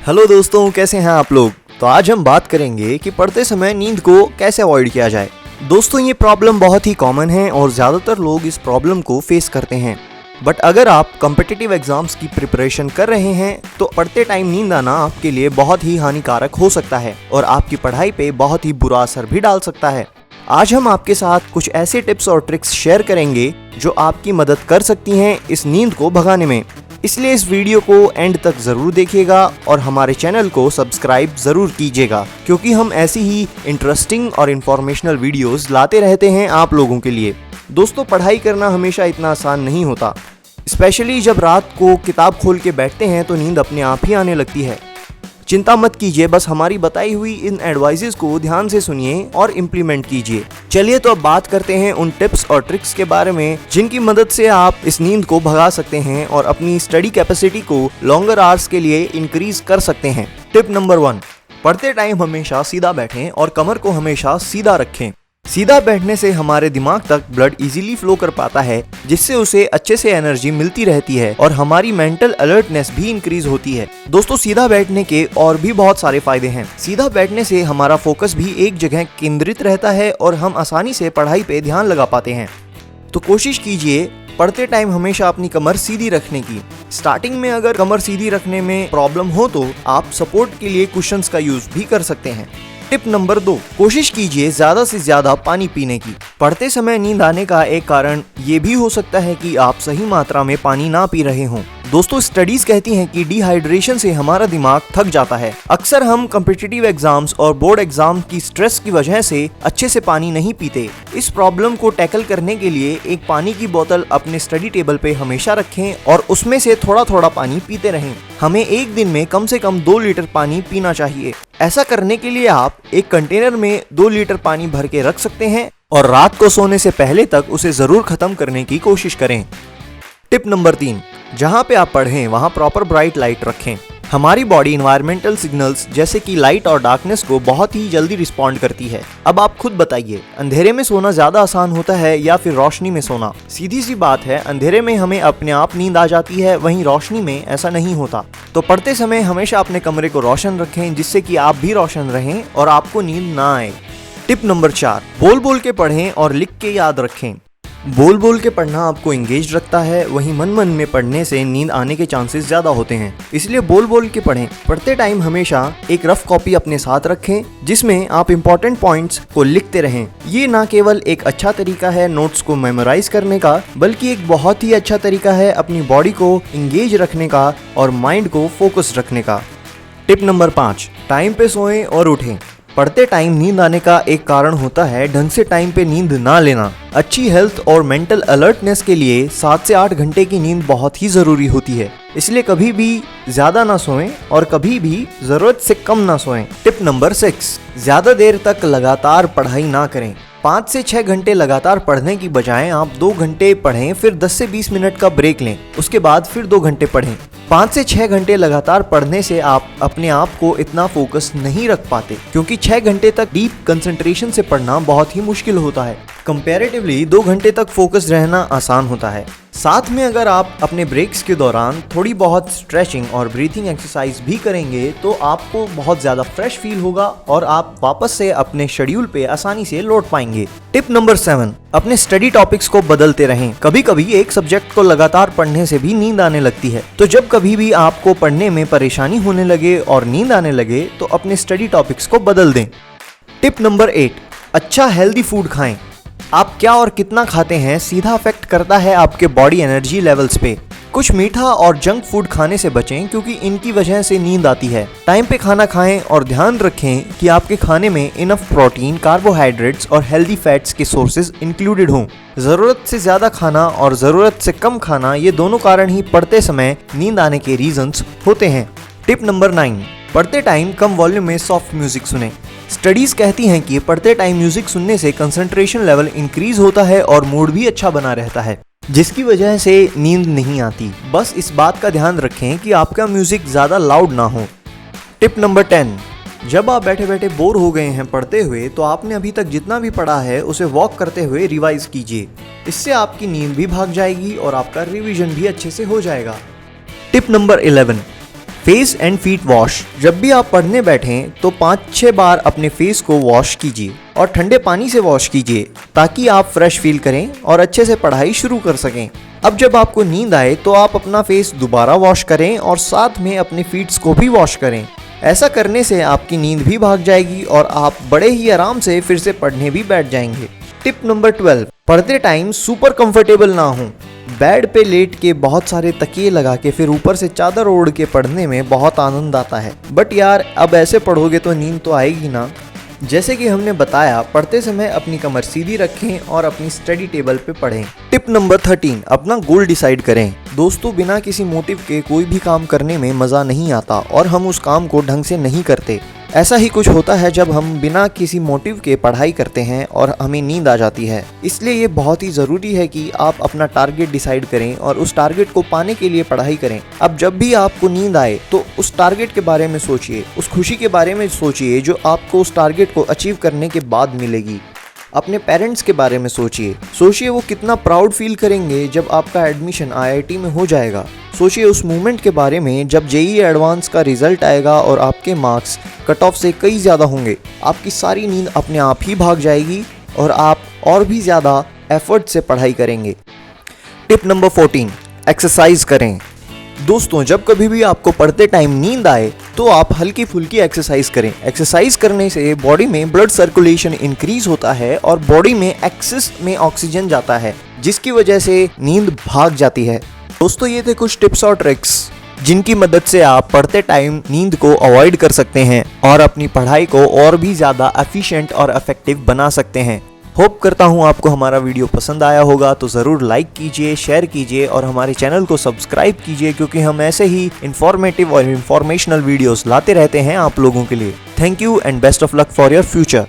Hello दोस्तों, कैसे हैं आप लोग। तो आज हम बात करेंगे कि पढ़ते समय नींद को कैसे अवॉइड किया जाए। दोस्तों, ये प्रॉब्लम बहुत ही कॉमन है और ज़्यादातर लोग इस प्रॉब्लम को फेस करते हैं। बट अगर आप कॉम्पिटिटिव एग्जाम्स की प्रिपरेशन कर रहे हैं तो पढ़ते टाइम नींद आना आपके लिए बहुत ही हानिकारक हो सकता है और आपकी पढ़ाई पे बहुत ही बुरा असर भी डाल सकता है। आज हम आपके साथ कुछ ऐसे टिप्स और ट्रिक्स शेयर करेंगे जो आपकी मदद कर सकती हैं इस नींद को भगाने में। इसलिए इस वीडियो को एंड तक ज़रूर देखिएगा और हमारे चैनल को सब्सक्राइब ज़रूर कीजिएगा, क्योंकि हम ऐसी ही इंटरेस्टिंग और इन्फॉर्मेशनल वीडियोस लाते रहते हैं आप लोगों के लिए। दोस्तों, पढ़ाई करना हमेशा इतना आसान नहीं होता, स्पेशली जब रात को किताब खोल के बैठते हैं तो नींद अपने आप ही आने लगती है। चिंता मत कीजिए, बस हमारी बताई हुई इन एडवाइसेस को ध्यान से सुनिए और इम्प्लीमेंट कीजिए। चलिए तो अब बात करते हैं उन टिप्स और ट्रिक्स के बारे में जिनकी मदद से आप इस नींद को भगा सकते हैं और अपनी स्टडी कैपेसिटी को लॉन्गर आवर्स के लिए इंक्रीज कर सकते हैं। टिप नंबर 1, पढ़ते टाइम हमेशा सीधा बैठें और कमर को हमेशा सीधा रखें। सीधा बैठने से हमारे दिमाग तक ब्लड इजीली फ्लो कर पाता है, जिससे उसे अच्छे से एनर्जी मिलती रहती है और हमारी मेंटल अलर्टनेस भी इंक्रीज होती है। दोस्तों, सीधा बैठने के और भी बहुत सारे फायदे हैं। सीधा बैठने से हमारा फोकस भी एक जगह केंद्रित रहता है और हम आसानी से पढ़ाई पे ध्यान लगा पाते हैं। तो कोशिश कीजिए पढ़ते टाइम हमेशा अपनी कमर सीधी रखने की। स्टार्टिंग में अगर कमर सीधी रखने में प्रॉब्लम हो तो आप सपोर्ट के लिए कुशन्स का यूज भी कर सकते हैं। टिप नंबर 2, कोशिश कीजिए ज्यादा से ज्यादा पानी पीने की। पढ़ते समय नींद आने का एक कारण ये भी हो सकता है कि आप सही मात्रा में पानी ना पी रहे हों। दोस्तों, स्टडीज कहती हैं कि डिहाइड्रेशन से हमारा दिमाग थक जाता है। अक्सर हम कॉम्पिटिटिव एग्जाम्स और बोर्ड एग्जाम की स्ट्रेस की वजह से अच्छे से पानी नहीं पीते। इस प्रॉब्लम को टैकल करने के लिए एक पानी की बोतल अपने स्टडी टेबल पे हमेशा रखें और उसमें से थोड़ा थोड़ा पानी पीते रहें। हमें एक दिन में कम से कम 2 लीटर पानी पीना चाहिए। ऐसा करने के लिए आप एक कंटेनर में 2 लीटर पानी भर के रख सकते हैं और रात को सोने से पहले तक उसे जरूर खत्म करने की कोशिश करें। टिप नंबर 3, जहाँ पे आप पढ़ें वहाँ प्रॉपर ब्राइट लाइट रखें। हमारी बॉडी इन्वायरमेंटल सिग्नल्स जैसे कि लाइट और डार्कनेस को बहुत ही जल्दी रिस्पॉन्ड करती है। अब आप खुद बताइए, अंधेरे में सोना ज्यादा आसान होता है या फिर रोशनी में सोना? सीधी सी बात है, अंधेरे में हमें अपने आप नींद आ जाती है, वहीं रोशनी में ऐसा नहीं होता। तो पढ़ते समय हमेशा अपने कमरे को रोशन रखें, जिससे कि आप भी रोशन रहें और आपको नींद ना आए। टिप नंबर 4, बोल बोल के पढ़ें और लिख के याद रखें। बोल बोल के पढ़ना आपको एंगेज रखता है, वहीं मन मन में पढ़ने से नींद आने के चांसेस ज्यादा होते हैं, इसलिए बोल बोल के पढ़ें। पढ़ते टाइम हमेशा एक रफ कॉपी अपने साथ रखें जिसमें आप इंपॉर्टेंट पॉइंट्स को लिखते रहें। ये ना केवल एक अच्छा तरीका है नोट्स को मेमोराइज करने का, बल्कि एक बहुत ही अच्छा तरीका है अपनी बॉडी को एंगेज रखने का और माइंड को फोकस रखने का। टिप नंबर 5, टाइम पे सोएं और उठें। पढ़ते टाइम नींद आने का एक कारण होता है ढंग से टाइम पे नींद ना लेना। अच्छी हेल्थ और मेंटल अलर्टनेस के लिए 7 से 8 घंटे की नींद बहुत ही जरूरी होती है, इसलिए कभी भी ज्यादा ना सोएं और कभी भी जरूरत से कम ना सोएं। टिप नंबर 6, ज्यादा देर तक लगातार पढ़ाई ना करें। 5 से 6 घंटे लगातार पढ़ने की बजाय आप 2 घंटे पढ़ें, फिर 10 से 20 मिनट का ब्रेक लें, उसके बाद फिर 2 घंटे पढ़ें। 5 से 6 घंटे लगातार पढ़ने से आप अपने आप को इतना फोकस नहीं रख पाते, क्योंकि 6 घंटे तक डीप कंसंट्रेशन से पढ़ना बहुत ही मुश्किल होता है। कंपैरेटिवली 2 घंटे तक फोकस रहना आसान होता है। साथ में अगर आप अपने ब्रेक्स के दौरान थोड़ी बहुत स्ट्रेचिंग और ब्रीथिंग एक्सरसाइज भी करेंगे तो आपको बहुत ज़्यादा फ्रेश फील होगा और आप वापस से अपने शेड्यूल पे आसानी से लौट पाएंगे। टिप नंबर 7, अपने स्टडी टॉपिक्स को बदलते रहें। कभी कभी एक सब्जेक्ट को लगातार पढ़ने से भी नींद आने लगती है, तो जब कभी भी आपको पढ़ने में परेशानी होने लगे और नींद आने लगे तो अपने स्टडी टॉपिक्स को बदल दें। टिप नंबर 8, अच्छा हेल्दी फूड खाएं। आप क्या और कितना खाते हैं सीधा अफेक्ट करता है आपके बॉडी एनर्जी लेवल्स पे। कुछ मीठा और जंक फूड खाने से बचें, क्योंकि इनकी वजह से नींद आती है। टाइम पे खाना खाएं और ध्यान रखें कि आपके खाने में इनफ प्रोटीन, कार्बोहाइड्रेट्स और हेल्दी फैट्स के सोर्सेज इंक्लूडेड हों। जरूरत से ज्यादा खाना और जरूरत से कम खाना, ये दोनों कारण ही पढ़ते समय नींद आने के रीजंस होते हैं। टिप नंबर 9, पढ़ते टाइम कम वॉल्यूम में सॉफ्ट म्यूजिक सुनें। स्टडीज कहती हैं कि पढ़ते टाइम म्यूजिक सुनने से कंसंट्रेशन लेवल इंक्रीज होता है और मूड भी अच्छा बना रहता है, जिसकी वजह से नींद नहीं आती। बस इस बात का ध्यान रखें कि आपका म्यूजिक ज्यादा लाउड ना हो। टिप नंबर 10, जब आप बैठे बैठे बोर हो गए हैं पढ़ते हुए तो आपने अभी तक जितना भी पढ़ा है उसे वॉक करते हुए रिवाइज कीजिए। इससे आपकी नींद भी भाग जाएगी और आपका रिवीजन भी अच्छे से हो जाएगा। Tip number 11, face and feet wash. जब भी आप पढ़ने बैठें तो 5-6 बार अपने फेस को वॉश कीजिए और ठंडे पानी से वॉश कीजिए ताकि आप फ्रेश फील करें और अच्छे से पढ़ाई शुरू कर सकें। अब जब आपको नींद आए तो आप अपना फेस दोबारा वॉश करें और साथ में अपने फीट्स को भी वॉश करें। ऐसा करने से आपकी नींद भी भाग जाएगी और आप बड़े ही आराम से फिर से पढ़ने भी बैठ जाएंगे। टिप नंबर 12, पढ़ते टाइम सुपर कंफर्टेबल ना हो। बेड पे लेट के बहुत सारे तकिए लगा के फिर ऊपर से चादर ओढ़ के पढ़ने में बहुत आनंद आता है, बट यार अब ऐसे पढ़ोगे तो नींद तो आएगी ना। जैसे कि हमने बताया, पढ़ते समय अपनी कमर सीधी रखें और अपनी स्टडी टेबल पे पढ़ें। टिप नंबर 13, अपना गोल डिसाइड करें। दोस्तों, बिना किसी मोटिव के कोई भी काम करने में मज़ा नहीं आता और हम उस काम को ढंग से नहीं करते। ऐसा ही कुछ होता है जब हम बिना किसी मोटिव के पढ़ाई करते हैं और हमें नींद आ जाती है। इसलिए ये बहुत ही ज़रूरी है कि आप अपना टारगेट डिसाइड करें और उस टारगेट को पाने के लिए पढ़ाई करें। अब जब भी आपको नींद आए तो उस टारगेट के बारे में सोचिए, उस खुशी के बारे में सोचिए जो आपको उस टारगेट को अचीव करने के बाद मिलेगी। अपने पेरेंट्स के बारे में सोचिए वो कितना प्राउड फील करेंगे जब आपका एडमिशन IIT में हो जाएगा। सोचिए उस मोमेंट के बारे में जब JEE एडवांस का रिजल्ट आएगा और आपके मार्क्स कट ऑफ से कई ज़्यादा होंगे। आपकी सारी नींद अपने आप ही भाग जाएगी और आप और भी ज़्यादा एफर्ट से पढ़ाई करेंगे। टिप नंबर 14, एक्सरसाइज करें। दोस्तों, जब कभी भी आपको पढ़ते टाइम नींद आए तो आप हल्की फुल्की एक्सरसाइज करें। एक्सरसाइज करने से बॉडी में ब्लड सर्कुलेशन इंक्रीज होता है और बॉडी में एक्सेस में ऑक्सीजन जाता है, जिसकी वजह से नींद भाग जाती है। दोस्तों, ये थे कुछ टिप्स और ट्रिक्स जिनकी मदद से आप पढ़ते टाइम नींद को अवॉइड कर सकते हैं और अपनी पढ़ाई को और भी ज़्यादा एफिशिएंट और इफेक्टिव बना सकते हैं। होप करता हूँ आपको हमारा वीडियो पसंद आया होगा, तो ज़रूर लाइक कीजिए, शेयर कीजिए और हमारे चैनल को सब्सक्राइब कीजिए, क्योंकि हम ऐसे ही इंफॉर्मेटिव और इंफॉर्मेशनल वीडियोस लाते रहते हैं आप लोगों के लिए। Thank you and best of luck for your future.